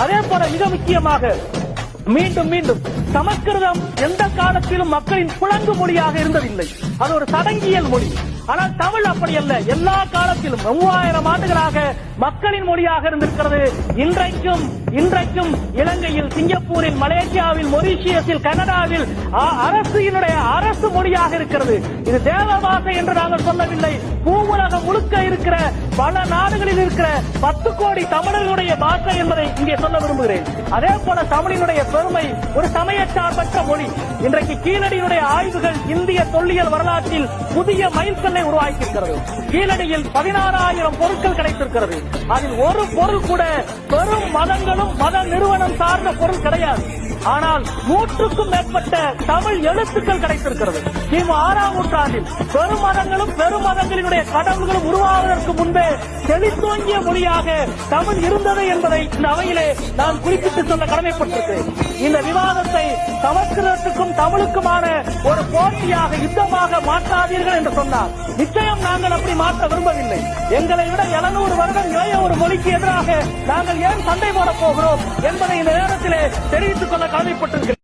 அதே போல மிக முக்கியமாக மீண்டும் மீண்டும் சமஸ்கிருதம் எந்த காலத்திலும் மக்களின் புழங்கு மொழியாக இருந்ததில்லை. அது ஒரு சடங்கியல் மொழி. ஆனால் தமிழ் அப்படி அல்ல. எல்லா காலத்திலும் 3000 ஆண்டுகளாக மக்களின் மொழியாக இருந்திருக்கிறது. இன்றைக்கும் இலங்கையில், சிங்கப்பூரில், மலேசியாவில், மொரீஷியஸில், கனடாவில் அரசு மொழியாக இருக்கிறது. இது தேவபாஷை என்று நாங்கள் சொல்லவில்லை. பூவுலகம் முழுக்க இருக்கிற பல நாடுகளில் இருக்கிற 10 கோடி தமிழர்களுடைய பாஷை என்பதை இங்கே சொல்ல விரும்புகிறேன். அதே போல தமிழினுடைய பெருமை ஒரு சமயச்சார்பற்ற மொழி. இன்றைக்கு கீழடியினுடைய ஆய்வுகள் இந்திய தொல்லியல் வரலாற்றில் புதிய மைல்கல்லை உருவாக்கியிருக்கிறது. கீழடியில் 16,000 பொருட்கள் கிடைத்திருக்கிறது. அதில் ஒரு பொருள் கூட பெரும் மதங்களும் மத நிறுவனம் சார்ந்த பொருள் கிடையாது. ஆனால் 100க்கும் மேற்பட்ட தமிழ் எழுத்துக்கள் கிடைத்திருக்கிறது. கிமு 6ஆம் நூற்றாண்டில் பெருமதங்களும் பெருமதங்களினுடைய கடவுள்களும் உருவாவதற்கு முன்பே செழித்தோங்கிய மொழியாக தமிழ் இருந்தது என்பதை இந்த அவையிலே நான் குறிப்பிட்டு சொல்ல கடமைப்பட்டிருக்கிறேன். இந்த விவாதத்தை சமஸ்கிருதத்துக்கும் தமிழுக்குமான ஒரு போட்டியாக, யுத்தமாக மாற்றாதீர்கள் என்று சொன்னார். நிச்சயம் நாங்கள் அப்படி மாற்ற விரும்பவில்லை. எங்களை விட 700 வருடம் இளைய ஒரு மொழிக்கு எதிராக நாங்கள் ஏன் சண்டை போடப் போகிறோம் என்பதை இந்த நேரத்திலே தெரிவித்துக் கொள்ள கடமைப்பட்டிருக்கிறேன்.